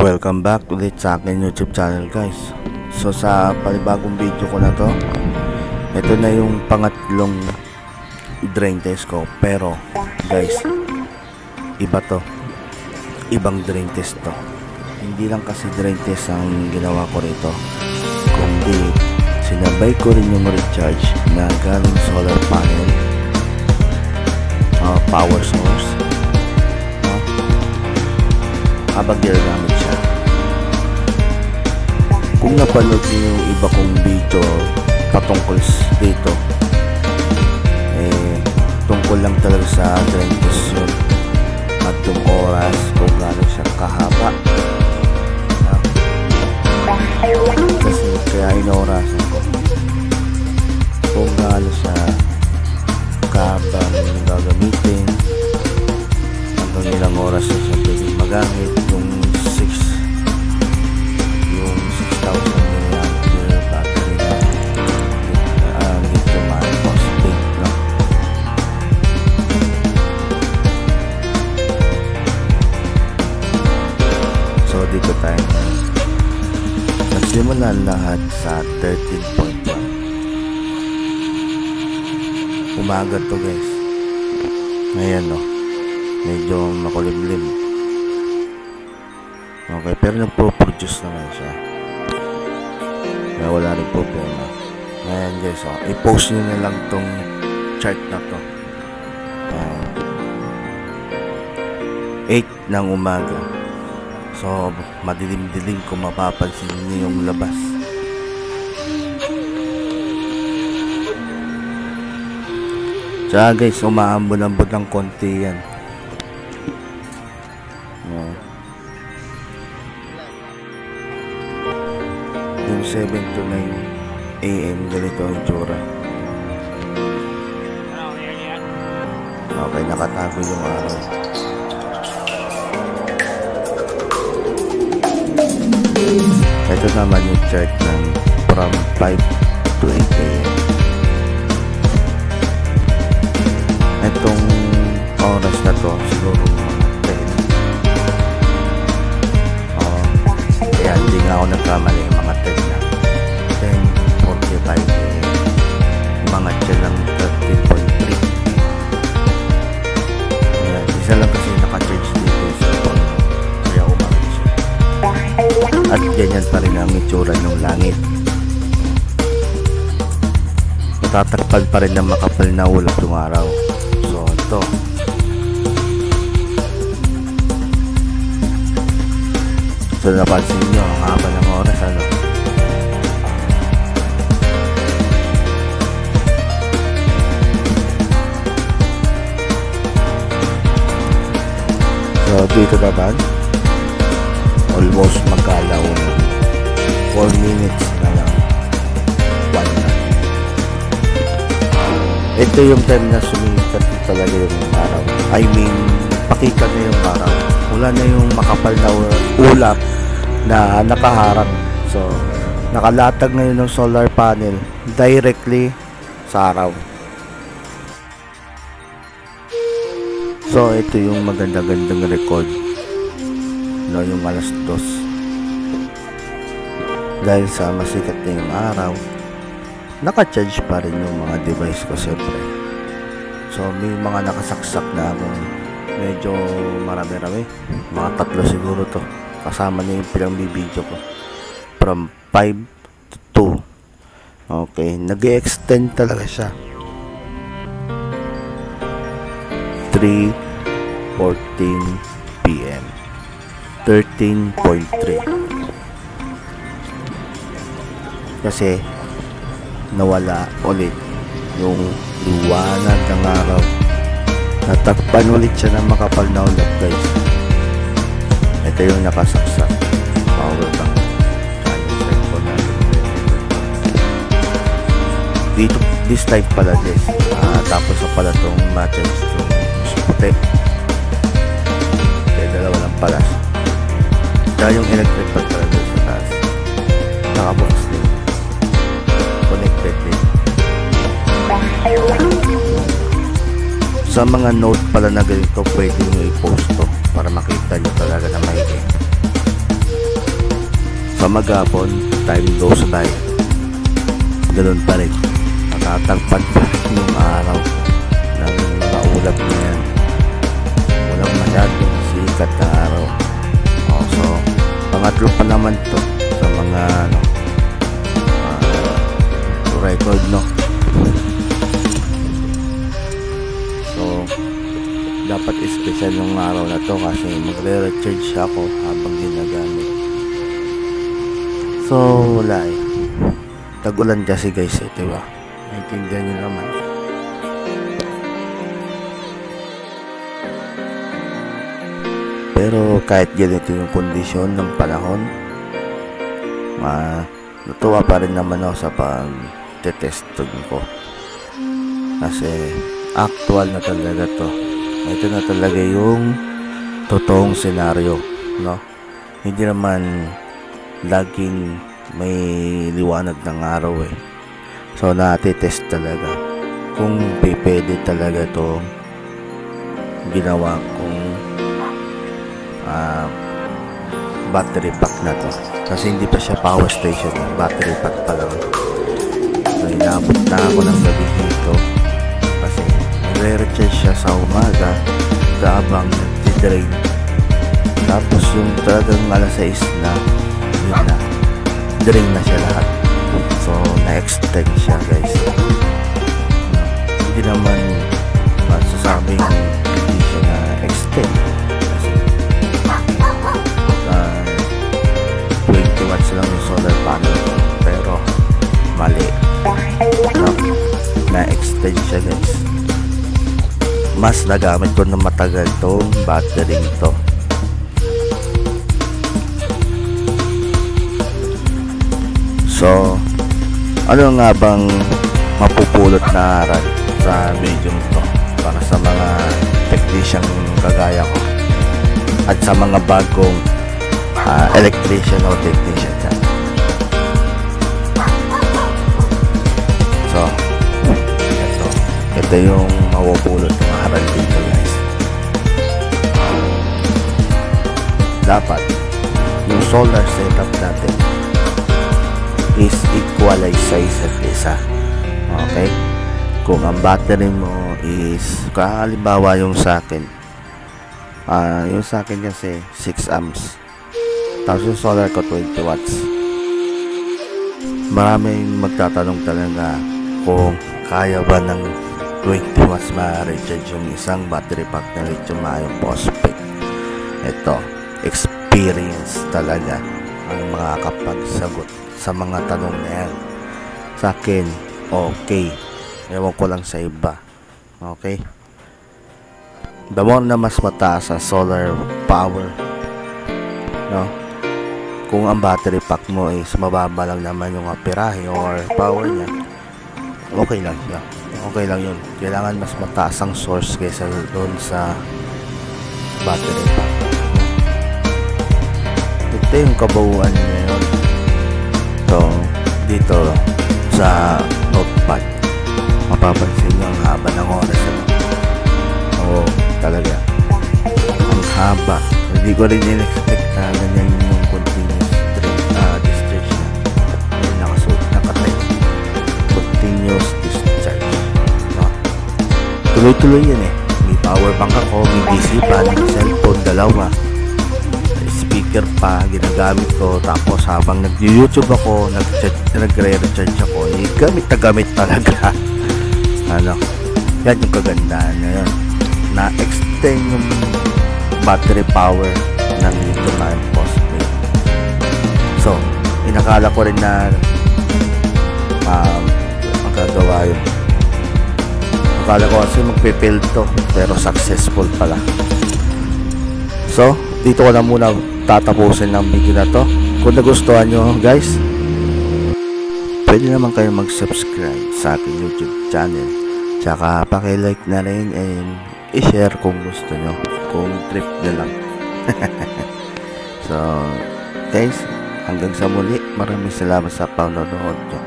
Welcome back ulit sa akin YouTube channel, guys. So sa panibagong video ko na to, ito na yung pangatlong drain test ko. Pero guys, iba to, ibang drain test to. Hindi lang kasi drain test ang ginawa ko rito, kundi sinabay ko rin yung recharge na galing solar panel, power source, habang ginagamit siya. Kung napanood niyo yung iba kong video patungkol dito, tungkol lang talaga sa drain test yun at yung oras kung gaano siya kahaba. Kasi kaya inorasan ko kung gaano siya kahabang gagamitin, hanggang ilang oras siya pwedeng magamit. Yung 6,000 mAh battery na lithium-ion phosphate, no? So dito tayo nagsimulan lahat sa 13.1. Umaga to, guys. Ayan, no, medyo makulimlim. Okay, pero nagpo-produce naman siya, kaya wala rin problema. Ayan, guys, i-post nyo na lang tong chart na to. 8 ng umaga. So madilim-dilim kung mapapansin niyo yung labas. Tsaka guys, umaambon-ambon ng konti yan. Yung 7 to 9 AM ganito ang itsura. Okay, nakatago yung araw. Ito naman yung chart ng from 5 to 8 AM. Itong oras na to siguro mga 10. Kaya hindi nga ako nagkamali, mga 10 na 10:45 AM. Mga dyan lang 13.3. Isa lang kasi naka-charge dito sa phone, kaya umaga siya. At ganyan pa rin ang itsura ng langit. Natatakpal pa rin ng makapal na ulap yung araw. So ito, so napansin nyo ang haba ng oras, ano? So dito naman almost magkalaw, 4 minutes na lang, 1 na. Ito yung time na sumikat talaga yung araw. I mean, pakikat na yung araw. Wala na yung makapal na ulap na nakaharap. So nakalatag ngayon ng solar panel directly sa araw. So ito yung maganda-gandang record, no, yung alas 2. Dahil sa masikat na yung araw, naka-charge pa rin yung mga device ko, siyempre. So may mga nakasaksak na akong medyo marami-rami, mga 3 siguro to, kasama na yung pinang-video ko, from 5 to 2. Okay, nag-extend talaga siya. 3:14 PM, 13.3. Kasi nawala ulit yung liwanag ng araw. Natakpan ulit siya ng makapal na ulap, guys. Ito yung nakasaksak, power bank. Dito, this type pala, guys. Tapos pala itong matches itong puti. Kaya dalawa lang pala. Kaya yung electric pad pala doon sa taas, nakabox din, connected din. Sa mga note pala na ganito, pwede nyo i-post to para makita nyo talaga na maigi. sa maghapon, time goes by, ganun pa rin, natatagpan pa rin yung araw ng maulap na yan. Walang masyadong sikat na araw. So pangatlo pa naman to sa mga record, no? So dapat special yung araw na to kasi magre-recharge ako habang ginagamit. So wala eh, tag-ulan kasi guys eh, diba? Naintindihan nyo naman. Pero kahit ganito yung kondisyon ng panahon, natuwa pa rin naman ako sa pag-testing ko. Kasi actual na talaga to. Ito na talaga yung totoong senaryo, no? Hindi naman laging may liwanag ng araw eh. So natitest talaga kung pwede talaga to ginawa kong battery pack na to. Kasi hindi pa siya power station, battery pack pa lang. So inabot na ako ng gabi dito kasi nagre-recharge siya sa umaga habang nagtidrain. Tapos yung talagang alas 6 na, yun na, drain na siya lahat. So na-extend siya guys. Hindi naman masasabing hindi siya na-extend. 20 watts lang yung solar panel, pero mali, no? Na-extend siya guys. Mas nagamit ko na matagal tong battery nito. So ano nga bang mapupulot na aral sa video nito para sa mga technician kagaya ko at sa mga bagong electrician o technician dyan? So ito yung mapupulot ng aral dito guys. Dapat yung solar setup natin is equalize sa isa't isa. Okay? Kung ang battery mo is, halimbawa yung sa akin kasi 6 amps, tapos yung solar ko 20 watts. Maraming magtatanong talaga kung kaya ba ng 20 watts ma-recharge yung isang battery pack na lithium-ion phosphate. Ito, experience talaga ang makakapagsagot sa mga tanong na yan. Sa akin, okay. Ewan ko lang sa iba. Okay? The more na mas mataas sa solar power, no? Kung ang battery pack mo is mababa lang naman yung apirahe or power niya, okay lang yun. Okay lang yun. Kailangan mas mataas ang source kaysa doon sa battery pack. Ito yung kabuuan niya yun. So, dito sa notepad, mapapansin nyo ang haba ng oras. Oo, talaga. Ang haba. Hindi ko rin in-expect na ganyan yung continuous discharge na. Ayun, nakatype. Continuous discharge. No? Tuloy-tuloy yan eh. May power bank ako, may DC pa, may cellphone, dalawa. Speaker pa, ginagamit ko. Tapos habang nag-YouTube ako, nagre-recharge ako, gamit na gamit talaga. Ano? Yan yung kagandahan na yun. Na-extend yung battery power ng lithium-ion phosphate. So, inakala ko rin na magagawa yun. Akala ko kasi magpipild to, pero successful pala. So, dito ko na muna tatapusin ng video na to. Kung nagustuhan nyo guys, pwede naman kayo mag-subscribe sa aking YouTube channel. Tsaka paki-like na rin and i-share kung gusto nyo. Kung trip na lang. So guys, hanggang sa muli, maraming salamat sa panonood nyo.